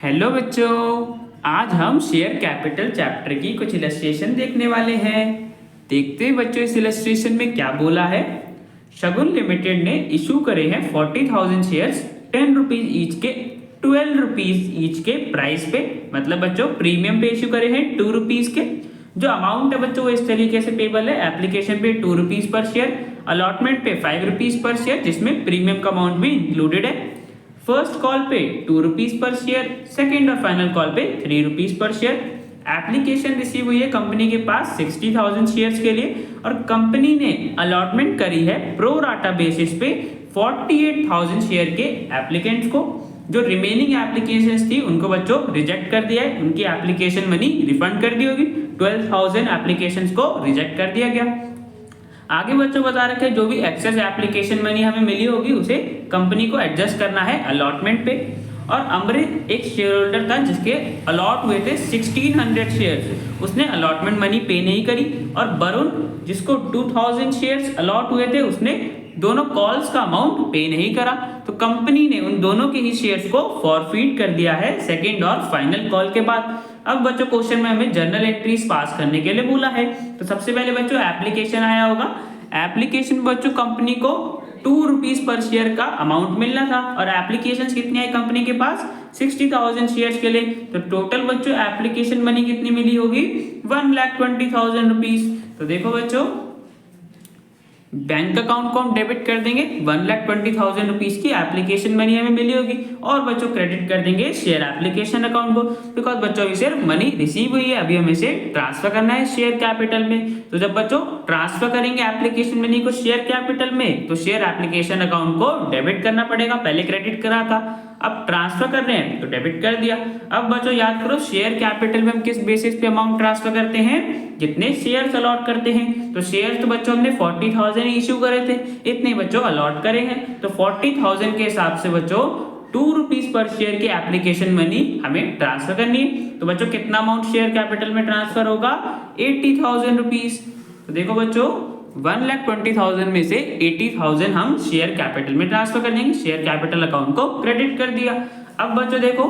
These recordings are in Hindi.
हेलो बच्चों, आज हम शेयर कैपिटल चैप्टर की कुछ इलस्ट्रेशन देखने वाले हैं। देखते हैं बच्चों इस इलस्ट्रेशन में क्या बोला है। शगुन लिमिटेड ने इशू करे हैं 40,000 शेयर्स 10 रुपीज ईच के 12 रुपीज ईच के प्राइस पे, मतलब बच्चों प्रीमियम पे इशू करे हैं 2 रुपीज के। जो अमाउंट है बच्चों वो इस तरीके से पेबल है। एप्लीकेशन पे 2 रुपीज पर शेयर, अलॉटमेंट पे 5 रुपीज पर शेयर जिसमें प्रीमियम का अमाउंट भी इंक्लूडेड है। फर्स्ट कॉल पे 2 रुपीज पर शेयर, सेकेंड और फाइनल कॉल पे 3 rupees per share. Application receive हुई है कंपनी के पास 60,000 शेयर्स के लिए और कंपनी ने अलॉटमेंट करी है प्रो राटा बेसिस पे 48,000 शेयर के एप्लीकेंट्स को। जो रिमेनिंग एप्लीकेशंस थी उनको बच्चों रिजेक्ट कर दिया है, उनकी एप्लीकेशन मनी रिफंड कर दी होगी। 12,000 एप्लीकेशंस को रिजेक्ट कर दिया गया। आगे बच्चों बता रखे जो भी एक्सेस एप्लीकेशन मनी हमें मिली होगी उसे कंपनी को एडजस्ट करना है अलॉटमेंट पे। और अमृत एक शेयर होल्डर था जिसके अलॉट हुए थे 1600 शेयर्स, उसने अलॉटमेंट मनी पे नहीं करी। और वरुण जिसको 2000 शेयर्स अलॉट हुए थे उसने दोनों कॉल्स का अमाउंट पे नहीं करा, तो कंपनी ने उन दोनों के ही शेयर्स को फॉरफीट कर दिया है सेकेंड और फाइनल कॉल के बाद। अब बच्चों क्वेश्चन में हमें जर्नल एंट्रीज पास करने के लिए बोला है। तो सबसे पहले बच्चों एप्लीकेशन आया होगा। एप्लीकेशन बच्चों कंपनी को 2 रुपीज पर शेयर का अमाउंट मिलना था और एप्लीकेशन कितनी आई कंपनी के पास 60,000 शेयर्स के लिए। तो टोटल बच्चों एप्लीकेशन मनी कितनी मिली होगी 1,20,000 रुपीज। तो देखो बच्चों बैंक अकाउंट को हम डेबिट कर देंगे 1,20,000 रुपीज की एप्लीकेशन मनी हमें मिली होगी और बच्चों क्रेडिट कर देंगे शेयर एप्लीकेशन अकाउंट को, बिकॉज बच्चों अभी सिर्फ मनी रिसीव हुई है, अभी हमें से ट्रांसफर करना है शेयर कैपिटल में। तो जब बच्चों ट्रांसफर करेंगे एप्लीकेशन मनी को शेयर कैपिटल में तो शेयर एप्लीकेशन अकाउंट को डेबिट करना पड़ेगा, पहले क्रेडिट करा था, अब ट्रांसफर कर रहे हैं तो डेबिट कर दिया। अब बच्चों याद करो शेयर कैपिटल में हम किस बेसिस पे अमाउंट ट्रांसफर करते हैं, जितने शेयर्स अलॉट करते हैं। तो शेयर्स तो बच्चों हमने 40,000 इशू करे थे, इतने बच्चों अलॉट करे हैं, तो 40,000 के हिसाब से बच्चों 2 रुपीज पर शेयर की एप्लीकेशन मनी हमें ट्रांसफर करनी है। तो बच्चों कितना अमाउंट शेयर कैपिटल में ट्रांसफर होगा 80,000 रुपीज। तो देखो बच्चों 1,20,000 में से 80,000 हम शेयर कैपिटल में ट्रांसफर कर देंगे, शेयर कैपिटल अकाउंट को क्रेडिट कर दिया। अब बच्चों देखो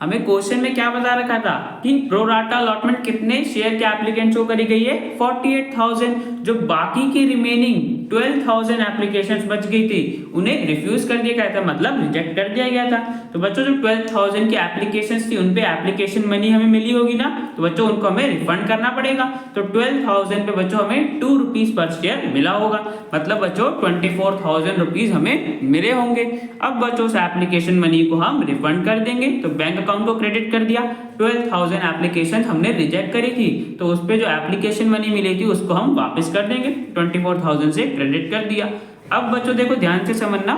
हमें क्वेश्चन में क्या बता रखा था कि प्रो राटा अलॉटमेंट कितने शेयर के एप्लीकेंट्स को करी गई है 48,000। जो बाकी की रिमेनिंग 12,000 एप्लीकेशंस बच गई थी उन्हें रिफ्यूज कर दिया गया था, मतलब रिजेक्ट कर दिया गया था। तो बच्चों जो 12,000 की एप्लीकेशंस थी उन पे एप्लीकेशन मनी हमें मिली होगी ना, तो बच्चों उनको हमें रिफंड करना पड़ेगा। तो 12,000 पे बच्चों हमें 2 रुपीज पर शेयर मिला होगा, मतलब बच्चों 24,000 रुपीज हमें मिले होंगे। अब बच्चों उस एप्लीकेशन मनी को हम रिफंड कर देंगे, तो बैंक अकाउंट को क्रेडिट कर दिया। 12,000 एप्लीकेशन हमने रिजेक्ट करी थी तो उस पे जो एप्लीकेशन मनी मिली थी उसको हम वापस कर देंगे, 24,000 से क्रेडिट कर दिया। अब बच्चों देखो ध्यान से समझना,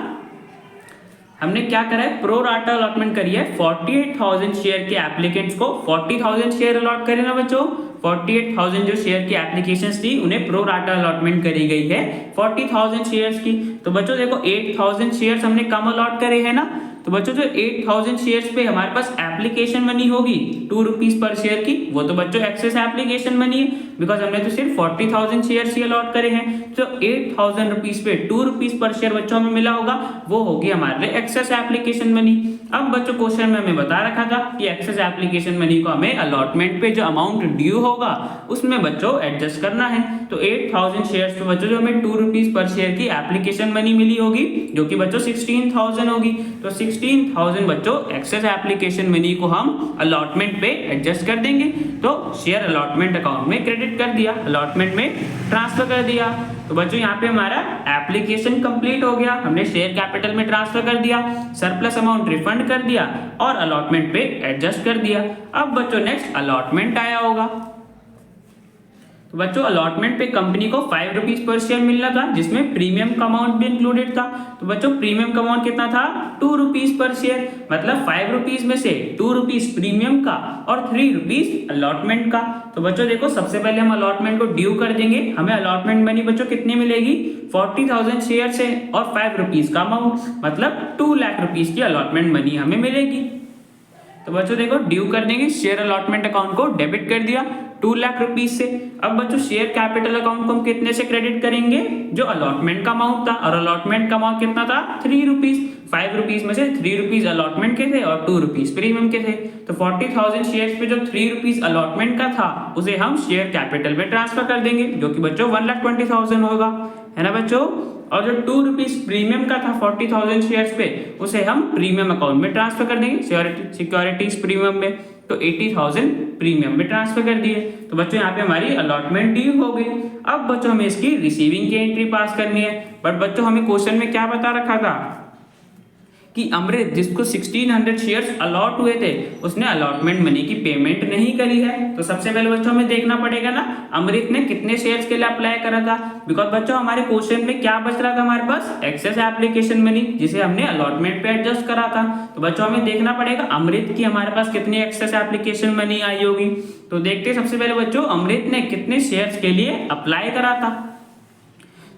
हमने क्या करा है प्रो राटा अलॉटमेंट करी है 48,000 शेयर के एप्लीकेंट्स को। 40,000 शेयर अलॉट करे ना बच्चों, 48,000 जो शेयर की एप्लीकेशंस थी उन्हें प्रो राटा अलॉटमेंट करी गई है 40,000 शेयर्स की। तो बच्चों देखो 8,000 शेयर्स हमने कम अलॉट करे हैं ना, तो बच्चों जो 8,000 शेयर्स पे हमारे पास एप्लीकेशन मनी होगी 2 रुपीज पर शेयर की, वो तो बच्चों एक्सेस एप्लीकेशन मनी है, बिकॉज हमने तो सिर्फ 40,000 शेयर्स ही अलॉट करे हैं। तो 8,000 रुपीज पे 2 रुपीज पर शेयर बच्चों हमें मिला होगा, वो होगी हमारे लिए एक्सेस एप्लीकेशन मनी। अब बच्चों क्वेश्चन में हमें बता रखा था कि एक्सेस एप्लीकेशन मनी को हमें अलॉटमेंट पे जो अमाउंट ड्यू होगा उसमें बच्चों एडजस्ट करना है। तो 8,000 शेयर्स पे बच्चों जो हमें 2 रुपीज पर शेयर की एप्लीकेशन मनी मिली होगी जो कि बच्चों 16,000 होगी। तो 16,000 बच्चों एक्सेस एप्लीकेशन मनी को हम अलॉटमेंट पे एडजस्ट कर देंगे, तो शेयर अलॉटमेंट अकाउंट में क्रेडिट कर दिया, अलॉटमेंट में ट्रांसफर कर दिया। तो बच्चों यहाँ पे हमारा एप्लीकेशन कंप्लीट हो गया, हमने शेयर कैपिटल में ट्रांसफर कर दिया, सरप्लस अमाउंट रिफंड कर दिया और अलॉटमेंट पे एडजस्ट कर दिया। अब बच्चों नेक्स्ट अलॉटमेंट आया होगा। तो बच्चों अलॉटमेंट पे कंपनी को 5 रुपीज पर शेयर मिलना था जिसमें प्रीमियम का अमाउंट भी इंक्लूडेड था। तो बच्चों प्रीमियम का अमाउंट कितना था 2 रुपीज पर शेयर, मतलब 5 रुपीज में से 2 रुपीज प्रीमियम का और 3 रुपीज अलॉटमेंट का। तो बच्चों देखो सबसे पहले हम अलॉटमेंट को ड्यू कर देंगे, हमें अलॉटमेंट मनी बच्चों कितनी मिलेगी 40,000 शेयर से और 5 रुपीज का अमाउंट, मतलब 2 लाख रुपीज की अलॉटमेंट मनी हमें मिलेगी। तो बच्चों देखो ड्यू कर देंगे, शेयर अलॉटमेंट अकाउंट को डेबिट कर दिया 2 लाख रुपीज से। अब बच्चों शेयर कैपिटल अकाउंट को हम कितने से क्रेडिट करेंगे, जो अलॉटमेंट का अमाउंट था, और अलॉटमेंट का अमाउंट कितना था 3 रुपीज। 5 रुपीज में से 3 रुपीज अलॉटमेंट के थे और 2 रुपीज प्रीमियम के थे। तो 40,000 शेयर्स पे जो 3 रुपीज अलॉटमेंट का था उसे हम शेयर कैपिटल में ट्रांसफर कर देंगे, जो कि बच्चों 1,20,000 होगा, है ना बच्चों। और जो 2 रुपीज प्रीमियम का था 40,000 शेयर्स पे, उसे हम प्रीमियम अकाउंट में ट्रांसफर कर देंगे, सिक्योरिटीज प्रीमियम में। तो 80,000 प्रीमियम में ट्रांसफर कर दिए। तो बच्चों यहाँ पे हमारी अलॉटमेंट ड्यू हो गई। अब बच्चों हमें इसकी रिसीविंग की एंट्री पास करनी है। बट बच्चों हमें क्वेश्चन में क्या बता रखा था कि अमृत, जिसको 1600 शेयर्स अलॉट हुए थे, उसने अलॉटमेंट मनी की पेमेंट नहीं करी है। तो सबसे पहले बच्चों हमें देखना पड़ेगा ना अमृत ने कितने शेयर्स के लिए अप्लाई करा था। बिकॉज बच्चों हमारे क्वेश्चन में क्या बच रहा था हमारे पास, एक्सेस एप्लीकेशन मनी, जिसे हमने अलॉटमेंट पे एडजस्ट करा था। तो बच्चों हमें देखना पड़ेगा अमृत की हमारे पास कितनी एक्सेस एप्लीकेशन मनी आई होगी। तो देखते सबसे पहले बच्चों अमृत ने कितने शेयर्स के लिए अप्लाई करा था।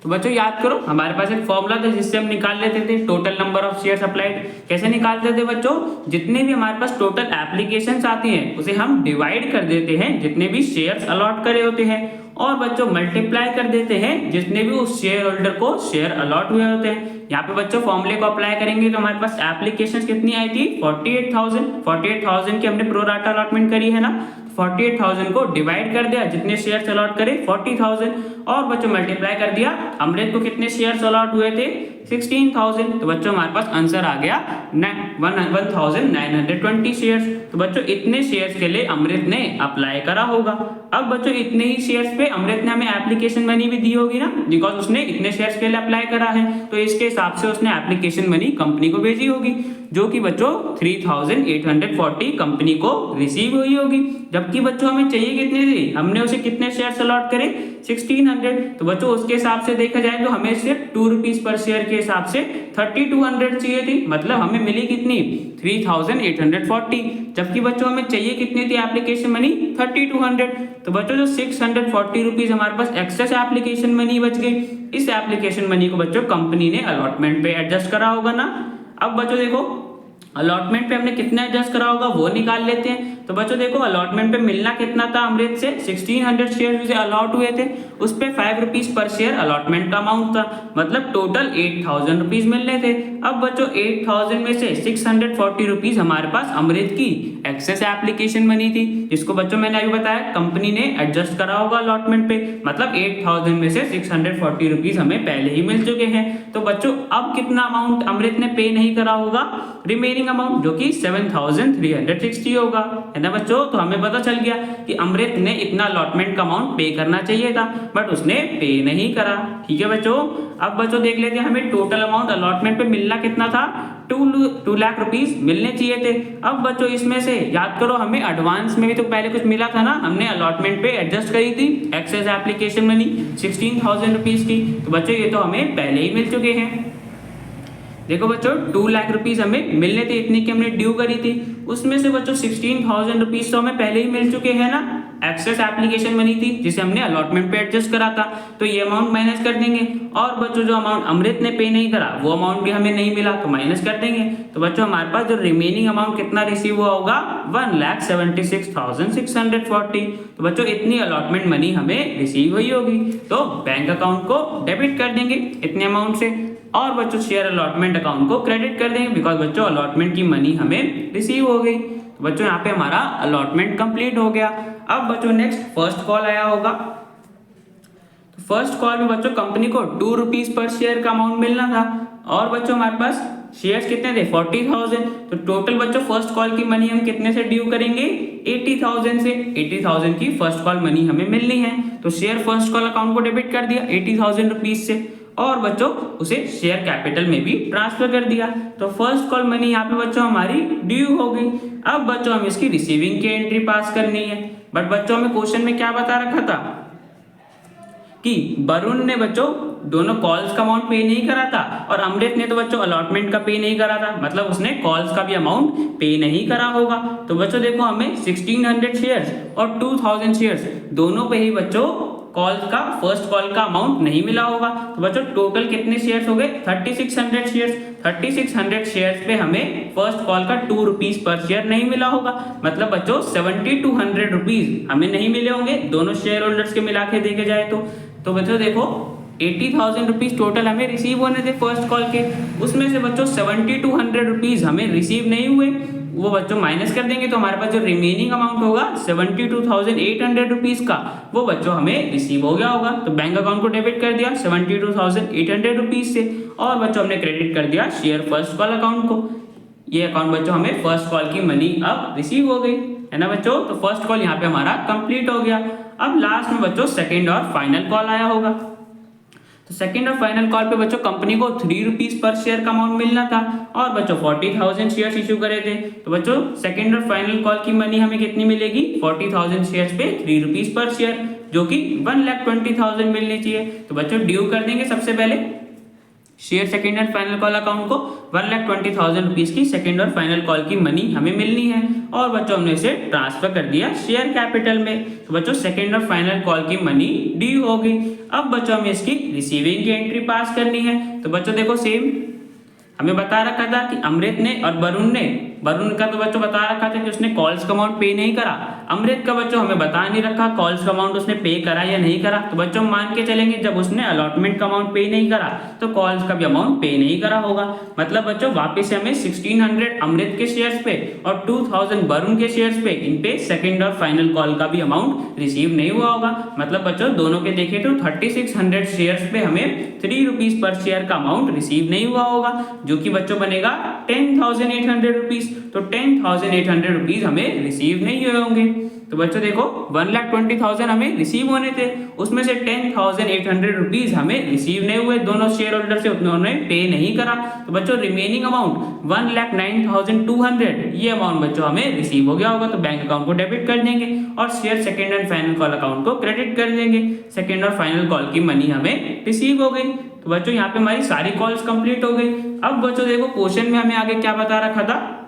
तो बच्चों याद करो, हमारे पास एक फॉर्मूला था जिससे हम निकाल लेते थे total number of shares applied. कैसे निकालते थे बच्चों, जितने भी हमारे पास टोटल एप्लीकेशंस आती हैं उसे हम डिवाइड कर देते हैं जितने भी शेयर्स अलॉट करे होते हैं, और बच्चों मल्टीप्लाई कर देते हैं जितने भी उस शेयर होल्डर को शेयर अलॉट हुए होते हैं। यहाँ पे बच्चों फॉर्मूले को अप्लाई करेंगे तो हमारे पास एप्लीकेशंस कितनी आई थी 48,000 की हमने प्रो राटा अलॉटमेंट करी है ना। 48,000 को डिवाइड कर दिया, जितने शेयर्स अलॉट करे 40,000, और बच्चों मल्टीप्लाई कर दिया अमृत को कितने शेयर्स अलॉट हुए थे 16,000। तो बच्चों हमारे पास आंसर आ गया 1,920 शेयर्स। तो बच्चों इतने शेयर्स के लिए अमृत ने अप्लाई करा होगा। अब बच्चों इतने ही शेयर्स पे अमृत ने हमें एप्लीकेशन मनी भी दी होगी ना, बिकॉज उसने इतने शेयर्स के लिए अप्लाई करा है। तो इसके हिसाब से उसने एप्लीकेशन मनी कंपनी को भेजी होगी, जो कि बच्चों 3,840 कंपनी को रिसीव हुई होगी। जबकि बच्चों हमें चाहिए कितने थे, हमने उसे कितने शेयर्स अलॉट करे 1600। तो बच्चों उसके हिसाब से देखा जाए तो हमें सिर्फ 2 रुपीज पर शेयर के हिसाब से 3200 चाहिए थी, मतलब हमें मिली कितनी 3,840। जबकि बच्चों हमें चाहिए कितनी थी एप्लीकेशन मनी 3200। तो बच्चों जो 640 रुपीज हमारे पास एक्सेस एप्लीकेशन मनी बच गई, इस एप्लीकेशन मनी को बच्चों कंपनी ने अलॉटमेंट पे एडजस्ट करा होगा ना। अब बच्चों देखो अलॉटमेंट पे हमने कितना एडजस्ट करा होगा वो निकाल लेते हैं। तो बच्चों देखो अलॉटमेंट पे मिलना कितना था अमृत से 1600 शेयर उसे अलॉट हुए थे, उस पे 5 रुपीज पर शेयर अलॉटमेंट का अमाउंट था, मतलब टोटल 8,000 रुपीज मिलने थे। अब बच्चों 8,000 में से 640 रुपीज हमारे पास अमृत की एक्सेस एप्लीकेशन मनी थी, जिसको बच्चों मैंने अभी बताया कंपनी ने एडजस्ट करा होगा अलॉटमेंट पे, मतलब 8,000 में से 640 रुपीज हमें पहले ही मिल चुके हैं। तो बच्चों अब कितना अमाउंट अमृत ने पे नहीं करा होगा, रिमेनिंग अमाउंट, जो कि 7,360 होगा, है ना बच्चों। तो हमें पता चल गया कि अमृत ने इतना अलॉटमेंट का अमाउंट पे करना चाहिए था, बट उसने पे नहीं करा। ठीक है बच्चों। अब बच्चों देख लेते हैं हमें टोटल अमाउंट अलॉटमेंट पे मिलना कितना था 2 लाख रुपीज मिलने चाहिए थे। अब बच्चों इसमें से याद करो हमें एडवांस में भी तो पहले कुछ मिला था ना, हमने अलॉटमेंट पे एडजस्ट करी थी एक्सेस एप्लीकेशन मनी 16,000 रुपीज की। तो बच्चों ये तो हमें पहले ही मिल चुके हैं। देखो बच्चों 2 लाख रुपीज हमें मिलने थे, इतनी की हमने ड्यू करी थी, उसमें से बच्चों 16,000 रुपीज तो हमें पहले ही मिल चुके हैं ना, एक्सेस एप्लीकेशन मनी थी जिसे हमने अलॉटमेंट पे एडजस्ट करा था। तो ये अमाउंट माइनस कर देंगे, और बच्चों जो अमाउंट अमृत ने पे नहीं करा वो अमाउंट भी हमें नहीं मिला तो माइनस कर देंगे। तो बच्चों हमारे पास जो रिमेनिंग अमाउंट कितना रिसीव हुआ होगा 1,76,640। तो बच्चों इतनी अलॉटमेंट मनी हमें रिसीव हुई होगी, तो बैंक अकाउंट को डेबिट कर देंगे इतने अमाउंट से, और बच्चों शेयर अलॉटमेंट अकाउंट को क्रेडिट कर देंगे, बिकॉज बच्चों अलॉटमेंट की मनी हमें रिसीव हो गई। तो बच्चों यहाँ पे हमारा अलॉटमेंट कंप्लीट हो गया। अब बच्चों नेक्स्ट फर्स्ट कॉल आया होगा, तो फर्स्ट कॉल में बच्चों कंपनी को 2 रुपीज पर शेयर का अमाउंट मिलना था, और बच्चों हमारे पास शेयर्स कितने थे 40,000। तो टोटल बच्चों फर्स्ट कॉल की मनी हम कितने से ड्यू करेंगे 80,000 से। 80,000 की फर्स्ट कॉल मनी हमें मिलनी है, तो शेयर फर्स्ट कॉल अकाउंट को डेबिट कर दिया 80,000 रुपीज से, और बच्चों उसे शेयर कैपिटल में भी ट्रांसफर कर दिया। तो फर्स्ट कॉल मनी यहाँ पे बच्चों हमारी ड्यू हो गई। अब बच्चों हमें इसकी रिसीविंग की एंट्री पास करनी है, बट बच्चों हमें क्वेश्चन में क्या बता रखा था कि वरुण ने बच्चों दोनों कॉल्स का अमाउंट पे नहीं करा था, और अमृत ने तो बच्चों अलॉटमेंट का पे नहीं करा था, मतलब उसने कॉल्स का भी अमाउंट पे नहीं करा होगा। तो बच्चों देखो हमें 1600 शेयर्स और 2000 शेयर्स दोनों पे ही बच्चों कॉल का फर्स्ट कॉल का अमाउंट नहीं मिला होगा। तो बच्चों टोटल कितने शेयर्स हो गए? 3600 शेयर्स। 3600 शेयर्स पे हमें फर्स्ट कॉल का 2 रुपीज पर शेयर नहीं मिला होगा, मतलब बच्चों 7200 रुपीज हमें नहीं मिले होंगे दोनों शेयर होल्डर्स के मिला के देखे जाए तो बच्चों देखो 80,000 रुपीज टोटल हमें रिसीव होने थे फर्स्ट कॉल के, उसमें से बच्चों 7200 रुपीज हमें रिसीव नहीं हुए, वो बच्चों माइनस कर देंगे तो हमारे पास जो रिमेनिंग अमाउंट होगा 72,800 रुपीज का, वो बच्चों हमें रिसीव हो गया होगा। तो बैंक अकाउंट को डेबिट कर दिया 72,800 रुपीज से, और बच्चों हमने क्रेडिट कर दिया शेयर फर्स्ट कॉल अकाउंट को। ये अकाउंट बच्चों हमें फर्स्ट कॉल की मनी अब रिसीव हो गई है ना बच्चों। तो फर्स्ट कॉल यहाँ पे हमारा कंप्लीट हो गया। अब लास्ट में बच्चों सेकेंड और फाइनल कॉल आया होगा। तो सेकंड और फाइनल कॉल पे बच्चों कंपनी को 3 रुपीज पर शेयर का अमाउंट मिलना था, और बच्चों 40,000 शेयर्स इशू करे थे। तो बच्चों सेकंड और फाइनल कॉल की मनी हमें कितनी मिलेगी? 40,000 शेयर्स पे 3 रुपीज पर शेयर, जो कि 1,20,000 मिलनी चाहिए। तो बच्चों ड्यू कर देंगे सबसे पहले share second and final call account को 1,20,000 रुपीज की सेकंड और फाइनल कॉल की मनी हमें मिलनी है, और बच्चों हमने इसे ट्रांसफर कर दिया शेयर कैपिटल में। तो बच्चों सेकंड और फाइनल कॉल की मनी ड्यू हो गई। अब बच्चों हमें इसकी रिसीविंग की एंट्री पास करनी है। तो बच्चों देखो सेम हमें बता रखा था कि अमृत ने और वरुण का तो बच्चों बता रखा था कि उसने कॉल्स का अमाउंट पे नहीं करा। अमृत का बच्चों हमें बता नहीं रखा कॉल्स का अमाउंट उसने पे करा या नहीं करा। तो बच्चों मान के चलेंगे जब उसने अलॉटमेंट का अमाउंट पे नहीं करा तो कॉल्स का भी अमाउंट पे नहीं करा होगा। मतलब बच्चों वापस से हमें 1600 अमृत के शेयर्स पे और 2000 वरुण के शेयर्स पे इन पे सेकंड और फाइनल कॉल का भी अमाउंट रिसीव नहीं हुआ होगा। मतलब बच्चों दोनों के देखें तो 3600 शेयर्स पे हमें 3 रुपीज पर शेयर का अमाउंट रिसीव नहीं हुआ होगा, जो कि बच्चों बनेगा 10,800 रुपीज। तो 10,800 रुपीज हमें रिसीव नहीं हुए होंगे। तो बच्चों देखो 1,20,000 हमें रिसीव होने थे, उसमें से 10,800 रुपीज हमें रिसीव नहीं हुए, दोनों शेयर होल्डर से उन्होंने पे नहीं करा। तो बच्चों रिमेनिंग अमाउंट 1,09,200 ये अमाउंट बच्चों हमें रिसीव हो गया होगा। तो बैंक अकाउंट को डेबिट कर देंगे और share second and final call account को क्रेडिट कर देंगे। सेकंड और फाइनल कॉल की मनी हमें रिसीव हो गई। तो बच्चों यहाँ पे हमारी सारी कॉल्स कंप्लीट हो गई। अब बच्चों देखो क्वेश्चन में हमें आगे क्या बता रखा था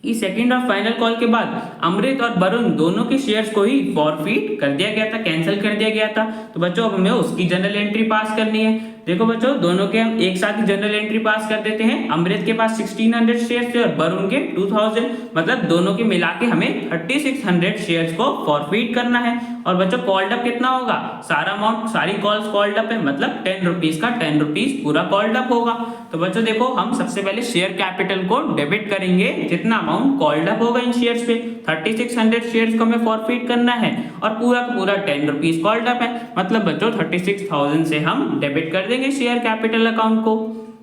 कि सेकंड और फाइनल कॉल के बाद अमृत और वरुण दोनों के शेयर्स को ही फॉरफिट कर दिया गया था, कैंसिल कर दिया गया था। तो बच्चों अब हमें उसकी जनरल एंट्री पास करनी है। देखो बच्चों दोनों के हम एक साथ ही जनरल एंट्री पास कर देते हैं। अमृत के पास 1600 शेयर्स थे और वरुण के 2000, मतलब दोनों के मिला के हमें 3600 शेयर्स को फॉरफिट करना है। और बच्चों कॉल्ड अप कितना होगा? सारा अमाउंट सारी कॉल्स कॉल्ड अप है, मतलब 10 रुपीज का 10 रुपीज पूरा कॉल्ड अप होगा। तो बच्चों देखो हम सबसे पहले शेयर कैपिटल को डेबिट करेंगे, जितना अमाउंट कॉल्ड अप होगा इन शेयर्स पे 3600 शेयर्स को हमें फॉरफिट करना है, और पूरा का पूरा 10 रुपीज कॉल्ड अप है, मतलब बच्चों 36,000 से हम डेबिट कर देंगे शेयर कैपिटल अकाउंट को।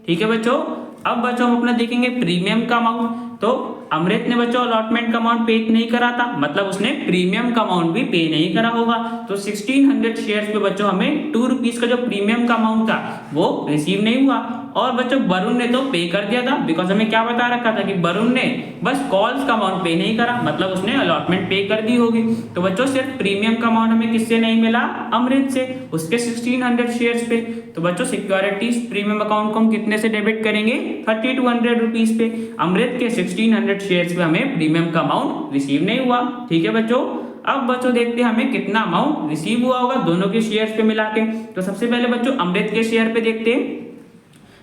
ठीक है बच्चों। अब बच्चों हम अपना देखेंगे प्रीमियम का अमाउंट। तो अमृत ने बच्चों अलॉटमेंट का अमाउंट पे नहीं करा था, मतलब उसने प्रीमियम का अमाउंट भी पे नहीं करा होगा। तो 1600 शेयर्स पे बच्चों हमें 2 रुपीज का जो प्रीमियम का अमाउंट था वो रिसीव नहीं हुआ। और बच्चों वरुण ने तो पे कर दिया था, बिकॉज हमें क्या बता रखा था कि वरुण ने बस कॉल्स का अमाउंट पे नहीं करा, मतलब उसने अलॉटमेंट पे कर दी होगी। तो बच्चों सिर्फ प्रीमियम का अमाउंट हमें किससे नहीं मिला? अमृत से, उसके 1600 शेयर्स पे। तो बच्चों सिक्योरिटीज प्रीमियम अकाउंट को हम कितने से डेबिट करेंगे? 3200 रुपीज पे। अमृत के 1600 शेयर्स पे हमें प्रीमियम का अमाउंट रिसीव नहीं हुआ। ठीक है बच्चों। अब बच्चों देखते हैं हमें कितना अमाउंट रिसीव हुआ होगा दोनों के शेयर्स पे मिला के। तो सबसे पहले बच्चों अमृत के शेयर पे देखते हैं।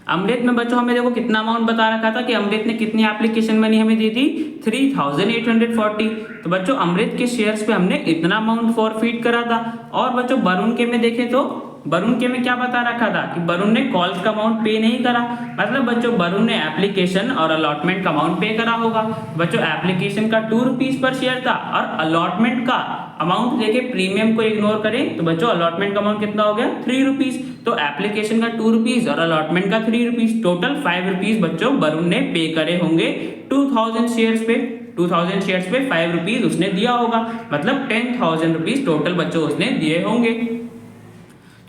अमृत में बच्चों हमें देखो कितना अमाउंट बता रखा था कि अमृत ने कितनी एप्लीकेशन मनी हमें दी थी? 3,840। तो बच्चों अमृत के शेयर्स पे हमने इतना अमाउंट फॉरफिट करा था। और बच्चों वरुण के में देखें तो वरुण के में क्या बता रखा था कि वरुण ने कॉल्स का अमाउंट पे नहीं करा, मतलब बच्चों वरुण ने एप्लीकेशन और अलॉटमेंट का अमाउंट पे करा होगा। बच्चों एप्लीकेशन का 2 रुपीज पर शेयर था और अलॉटमेंट का अमाउंट देखे प्रीमियम को इग्नोर करें तो बच्चों अलॉटमेंट का अमाउंट कितना हो गया? 3 रुपीज। तो एप्लीकेशन का 2 रुपीज और अलॉटमेंट का 3 रुपीज, टोटल 5 रुपीज बच्चों वरुण ने पे करे होंगे 2000 शेयर्स पे। 2000 शेयर्स पे 5 रुपीज उसने दिया होगा, मतलब 10,000 रुपीज टोटल बच्चों उसने दिए होंगे।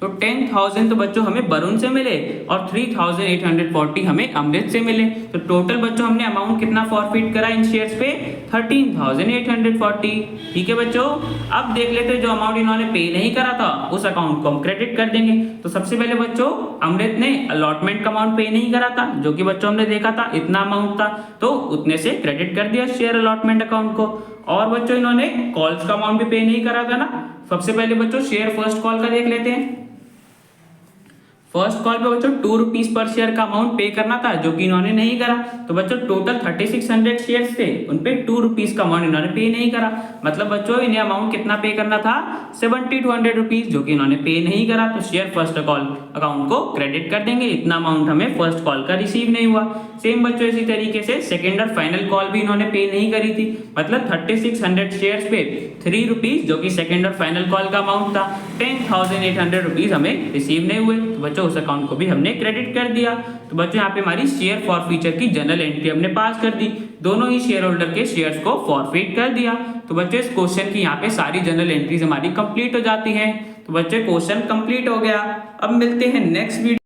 तो 10,000 तो बच्चों हमें वरुण से मिले और 3,840 हमें अमृत से मिले। तो टोटल बच्चों हमने अमाउंट कितना फॉरफिट करा इन शेयर्स पे? 13,840। ठीक है बच्चों। अब देख लेते हैं जो अमाउंट इन्होंने पे नहीं करा था उस अकाउंट को हम क्रेडिट कर देंगे। तो सबसे पहले बच्चों अमृत ने अलॉटमेंट का अमाउंट पे नहीं करा था, जो कि बच्चों हमने देखा था इतना अमाउंट था, तो उतने से क्रेडिट कर दिया शेयर अलॉटमेंट अकाउंट को। और बच्चों इन्होंने कॉल्स का अमाउंट भी पे नहीं करा था ना, सबसे पहले बच्चों शेयर फर्स्ट कॉल का देख लेते हैं। फर्स्ट कॉल पे बच्चों 2 रुपीज पर शेयर का अमाउंट पे करना था, जो कि इन्होंने नहीं करा। तो बच्चों टोटल 3600 शेयर्स थे, उन पे 2 रुपीज का अमाउंट इन्होंने पे नहीं करा। मतलब बच्चों इन्हें अमाउंट कितना पे करना था, 7200 रुपीज, जो कि इन्होंने पे नहीं करा। तो शेयर फर्स्ट कॉल अकाउंट को क्रेडिट कर देंगे, इतना अमाउंट हमें फर्स्ट कॉल का रिसीव नहीं हुआ। सेम बच्चों इसी तरीके से सेकेंड और फाइनल कॉल भी इन्होंने पे नहीं करी थी, मतलब 3600 शेयर्स पे 3 रुपीज, जो कि सेकेंड और फाइनल कॉल का अमाउंट था, 10,800 रुपीज हमें रिसीव नहीं हुए। तो बच्चों उस अकाउंट को भी हमने क्रेडिट कर दिया। तो बच्चों यहाँ पे हमारी शेयर फॉरफीचर की जनरल एंट्री हमने पास कर दी, दोनों ही शेयर होल्डर के शेयर्स को फॉरफीट कर दिया। तो बच्चों इस क्वेश्चन की यहाँ पे सारी जनरल एंट्रीज हमारी कंप्लीट हो जाती हैं। तो बच्चों क्वेश्चन कंप्लीट हो गया। अब मिलते हैं नेक्स्ट वीडियो।